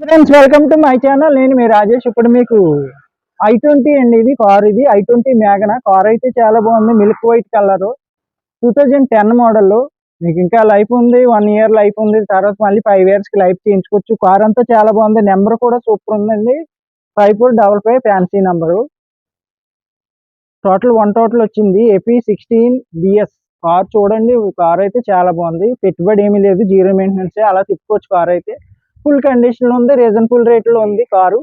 Friends, welcome to my channel. నేను మీ రాజేష్. ఇప్పుడు మీకు i20 అండి. ఇది కార్, ఇది i20 మ్యాగనా కార్ అయితే చాలా బాగుంది. Milk white colour, 2010 model. మీకు ఇంకా లైఫ్ ఉంది, 1 ఇయర్ లైఫ్ ఉంది. తర్వాత మళ్ళీ 5 ఇయర్స్ కి లైఫ్ చేయించుకోవచ్చు. కార్ అంతా చాలా బాగుంది. నెంబర్ కూడా సూపర్ ఉందండి. 5455 ఫ్యాన్సీ నెంబరు. టోటల్ వచ్చింది. FE16 BS కార్ చూడండి. కార్ అయితే చాలా బాగుంది. పెట్టుబడి ఏమీ లేదు, జీరో మెయింటెనెన్స్. అలా తిప్పుకోవచ్చు. కార్ అయితే ఫుల్ కండిషన్ లో ఉంది, రీజనబుల్ రేట్ లో ఉంది కారు.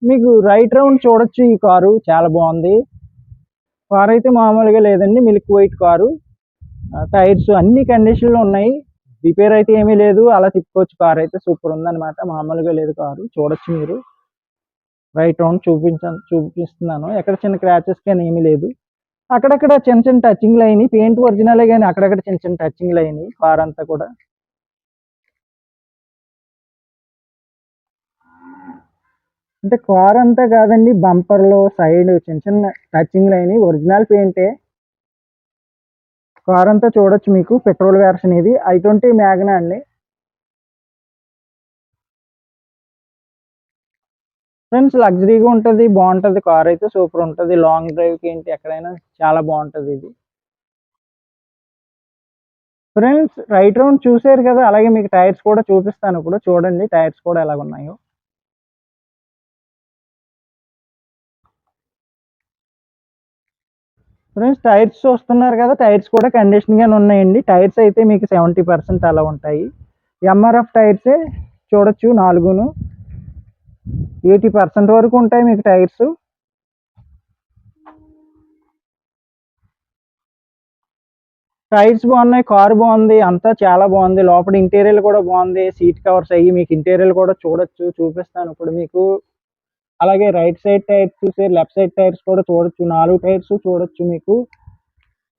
మీకు రైట్ రౌండ్ చూడొచ్చు. ఈ కారు చాలా బాగుంది. కార్ అయితే మామూలుగా లేదండి, మిల్క్ వైట్ కారు. టైర్స్ అన్ని కండిషన్ లో ఉన్నాయి. రిపేర్ అయితే ఏమీ లేదు, అలా తిప్పుకోవచ్చు. కార్ అయితే సూపర్ ఉందన్నమాట, మామూలుగా లేదు కారు. చూడొచ్చు మీరు. రైట్ రౌండ్ చూపిస్తున్నాను. ఎక్కడ చిన్న క్రాచెస్ కానీ ఏమీ లేదు. అక్కడక్కడ చిన్న చిన్న టచింగ్లు అయినాయి. పెయింట్ ఒరిజినలే కానీ అక్కడక్కడ చిన్న చిన్న టచింగ్లు అయినాయి కార్ అంతా కూడా. అంటే కార్ అంతా కాదండి, బంపర్ లో సైడ్ చిన్న చిన్న టచింగ్లు అయినాయి. ఒరిజినల్ పెయింటే. కార్ అంతా చూడొచ్చు మీకు. పెట్రోల్ వెర్షన్ ఇది. i20 మ్యాగ్నా అండి. ఫ్రెండ్స్, లగ్జరీగా ఉంటుంది, బాగుంటుంది. కార్ అయితే సూపర్ ఉంటుంది. లాంగ్ డ్రైవ్ కి ఏంటి ఎక్కడైనా చాలా బాగుంటుంది ఇది. ఫ్రెండ్స్, రైట్ రౌండ్ చూసారు కదా, అలాగే మీకు టైర్స్ కూడా చూపిస్తాను. ఇప్పుడు చూడండి టైర్స్ కూడా ఎలాగ ఉన్నాయో. ఫ్రెండ్స్, టైర్స్ చూస్తున్నారు కదా, టైర్స్ కూడా కండిషన్ గానే ఉన్నాయండి. టైర్స్ అయితే మీకు 70% అలా ఉంటాయి. MRF టైర్సే చూడొచ్చు. 4ను 80% వరకు ఉంటాయి మీకు టైర్స్. టైర్స్ బాగున్నాయి, కారు బాగుంది, అంతా చాలా బాగుంది. లోపల ఇంటీరియర్ కూడా బాగుంది. సీట్ కవర్స్ అయ్యి మీకు ఇంటీరియర్ కూడా చూడొచ్చు, చూపిస్తాను ఇప్పుడు మీకు. అలాగే రైట్ సైడ్ టైర్స్ చూసే, లెఫ్ట్ సైడ్ టైర్స్ కూడా చూడొచ్చు. 4 టైర్స్ చూడొచ్చు మీకు.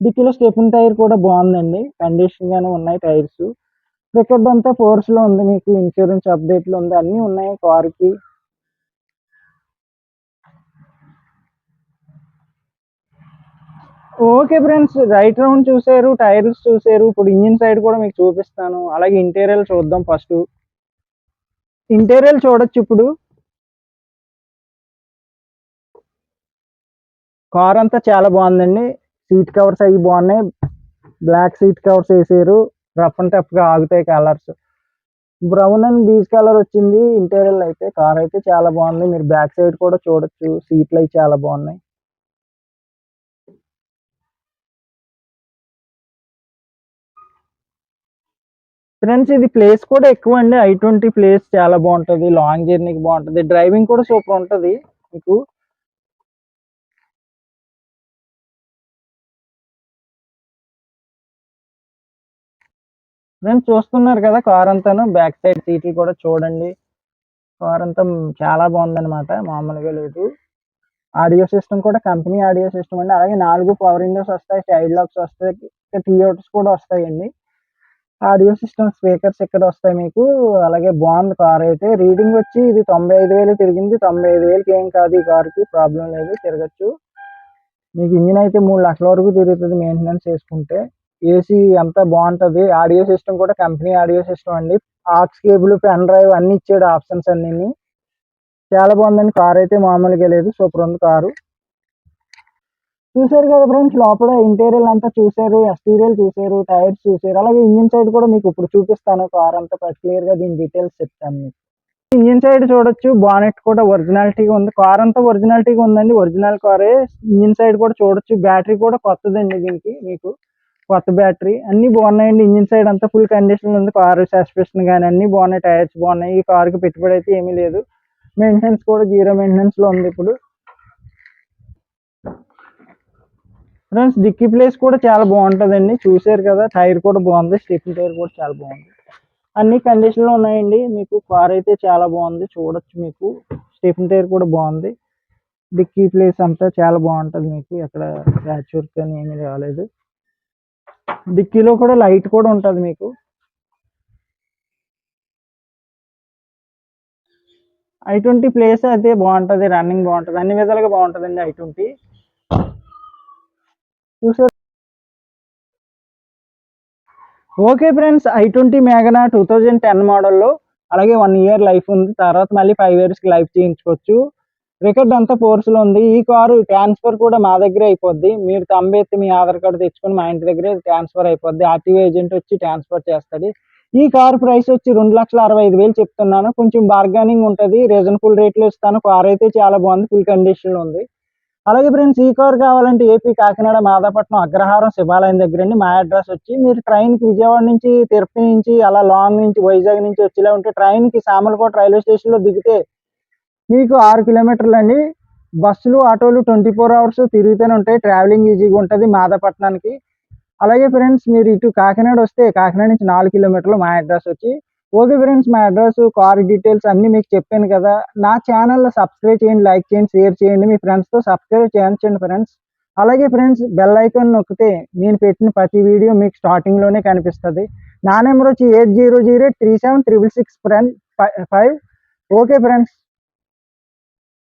డిక్కీలో స్టెఫిన్ టైర్ కూడా బాగుందండి, కండిషన్ గానే ఉన్నాయి టైర్స్. రికార్డ్ అంతా ఫోర్స్ లో ఉంది మీకు. ఇన్సూరెన్స్ అప్డేట్ లో ఉంది, అన్ని ఉన్నాయి కార్ కి. ఓకే ఫ్రెండ్స్, రైట్ రౌండ్ చూసారు, టైర్స్ చూసారు. ఇప్పుడు ఇంజిన్ సైడ్ కూడా మీకు చూపిస్తాను. అలాగే ఇంటీరియర్ చూద్దాం ఫస్ట్. ఇంటీరియర్ చూడొచ్చు ఇప్పుడు. కార్ అంతా చాలా బాగుందండి. సీట్ కవర్స్ అవి బాగున్నాయి. బ్లాక్ సీట్ కవర్స్ వేసారు. రఫ్ అండ్ టఫ్ గా ఆగుతాయి. Colours brown and beige colour వచ్చింది ఇంటీరియర్ అయితే. కార్ అయితే చాలా బాగుంది. మీరు బ్యాక్ సైడ్ కూడా చూడొచ్చు. సీట్లు అయితే చాలా బాగున్నాయి. ఫ్రెండ్స్, ఇది ప్లేస్ కూడా ఎక్కువ అండి. i20 ప్లేస్ చాలా బాగుంటది, లాంగ్ జర్నీకి బాగుంటది, డ్రైవింగ్ కూడా సూపర్ ఉంటది మీకు. ఫ్రెండ్స్, చూస్తున్నారు కదా కార్ అంతాను. బ్యాక్ సైడ్ సీట్లు కూడా చూడండి. కార్ అంతా చాలా బాగుందన్నమాట, మామూలుగా లేదు. ఆడియో సిస్టమ్ కూడా కంపెనీ ఆడియో సిస్టమ్ అండి. అలాగే 4 పవర్ విండోస్ వస్తాయి, సైడ్ లాక్స్ వస్తాయి, టీఓట్స్ కూడా వస్తాయండి. ఆడియో సిస్టమ్ స్పీకర్స్ ఇక్కడ వస్తాయి మీకు. అలాగే బాగుంది కార్ అయితే. రీడింగ్ వచ్చి ఇది 95,000 తిరిగింది. 95,000కి ఏం కాదు, ఈ కార్కి ప్రాబ్లం లేదు, తిరగచ్చు. మీకు ఇంజిన్ అయితే 3 లక్షల వరకు తిరుగుతుంది మెయింటెనెన్స్ చేసుకుంటే. ఏసీ అంతా బాగుంటది. ఆడియో సిస్టమ్ కూడా కంపెనీ ఆడియో సిస్టమ్ అండి. ఆక్స్ కేబుల్, పెన్ డ్రైవ్ అన్ని ఇచ్చాడు, ఆప్షన్స్ అన్ని. చాలా బాగుందండి. కార్ అయితే మామూలుగా లేదు, సూపర్ ఉంది కారు. చూసారు కదా ఫ్రెండ్స్, లోపల ఇంటీరియర్ అంతా చూసారు, ఎక్స్టీరియర్ చూసారు, టైర్స్ చూసారు. అలాగే ఇంజిన్ సైడ్ కూడా మీకు ఇప్పుడు చూపిస్తాను. కార్ అంతా క్లియర్ గా దీని డీటెయిల్స్ చెప్తాను మీకు. ఇంజిన్ సైడ్ చూడొచ్చు. బానెట్ కూడా ఒరిజినాలిటీగా ఉంది. కార్ అంతా ఒరిజినాలిటీగా ఉందండి, ఒరిజినల్ కారే. ఇంజిన్ సైడ్ కూడా చూడొచ్చు. బ్యాటరీ కూడా కొత్తదండి దీనికి మీకు. కొత్త బ్యాటరీ, అన్ని బాగున్నాయండి. ఇంజిన్ సైడ్ అంతా ఫుల్ కండిషన్ ఉంది. కార్ సస్పెన్షన్ కానీ అన్ని బాగున్నాయి. టైర్స్ బాగున్నాయి. ఈ కార్ కి పెట్టుబడి అయితే ఏమీ లేదు. మెయింటెనెన్స్ కూడా జీరో మెయింటెనెన్స్ లో ఉంది ఇప్పుడు. ఫ్రెండ్స్, డిక్కీ ప్లేస్ కూడా చాలా బాగుంటుందండి. చూసారు కదా, టైర్ కూడా బాగుంది. స్టెప్ని టైర్ కూడా చాలా బాగుంది. అన్ని కండిషన్ లో ఉన్నాయండి మీకు. కార్ అయితే చాలా బాగుంది, చూడొచ్చు మీకు. స్టెప్ని టైర్ కూడా బాగుంది. డిక్కీ ప్లేస్ అంతా చాలా బాగుంటుంది మీకు. ఎక్కడ ప్యాచ్ వర్క్ కానీ ఏమీ రాలేదు. డిక్కీలో కూడా లైట్ కూడా ఉంటుంది మీకు. i20 ప్లేస్ అయితే బాగుంటది, రన్నింగ్ బాగుంటది, అన్ని విధాలుగా బాగుంటదండి i20. చూసారు. ఓకే ఫ్రెండ్స్, i20 మ్యాగనా 2010 మోడల్లో అలాగే 1 ఇయర్ లైఫ్ ఉంది. తర్వాత మళ్ళీ 5 ఇయర్స్‌కి లైఫ్ చేయించుకోవచ్చు. రికార్డ్ అంతా ఫోర్స్‌లో ఉంది. ఈ కారు ట్రాన్స్‌ఫర్ కూడా మా దగ్గరే అయిపోద్ది. మీరు తంబెత్తి మీ ఆధార్ కార్డ్ తెచ్చుకొని మా ఇంటి దగ్గరే ట్రాన్స్‌ఫర్ అయిపోద్ది. ఆర్‌టీఓ ఏజెంట్ వచ్చి ట్రాన్స్‌ఫర్ చేస్తాడు. ఈ కారు ప్రైస్ వచ్చి 2,65,000 చెప్తున్నాను. కొంచెం బార్గెనింగ్ ఉంటది. రీజనబుల్ రేట్‌లో ఇస్తాను. కార్ అయితే చాలా బాగుంది. ఫుల్ కండిషన్‌లో ఉంది. అలాగే ఫ్రెండ్స్ ఈ కార్ కావాలంటే ఏపీ కాకినాడ మాదాపట్నం అగ్రహారం శివాలయం దగ్గరండి. మా అడ్రస్ వచ్చి మీరు ట్రైన్‌కి విజయవాడ నుంచి, తిరుపతి నుంచి, అలా లాంగ్ నుంచి వైజాగ్ నుంచి వచ్చేలా ఉంటే ట్రైన్‌కి సామర్లకోట రైల్వే స్టేషన్‌లో దిగితే మీకు 6 కిలోమీటర్లండి. బస్సులు, ఆటోలు 24 అవర్స్ తిరుగుతూనే ఉంటాయి. ట్రావెలింగ్ ఈజీగా ఉంటది మాదాపట్నానికి. అలాగే ఫ్రెండ్స్ మీరు ఇటు కాకినాడ వస్తే కాకినాడ నుంచి 4 కిలోమీటర్లు మా అడ్రస్ వచ్చి. ఓకే ఫ్రెండ్స్ మా అడ్రస్, కార్ డీటెయిల్స్ అన్నీ మీకు చెప్పాను కదా! నా ఛానెల్‌లో సబ్స్క్రైబ్ చేయండి, లైక్ చేయండి, షేర్ చేయండి. మీ ఫ్రెండ్స్‌తో సబ్స్క్రైబ్ చేయించండి ఫ్రెండ్స్. అలాగే ఫ్రెండ్స్ బెల్ ఐకాన్ నొక్కితే నేను పెట్టిన ప్రతి వీడియో మీకు స్టార్టింగ్‌లోనే కనిపిస్తది. నా నెంబర్ వచ్చి 80037666 ఫ్రెండ్ 5. Okay friends.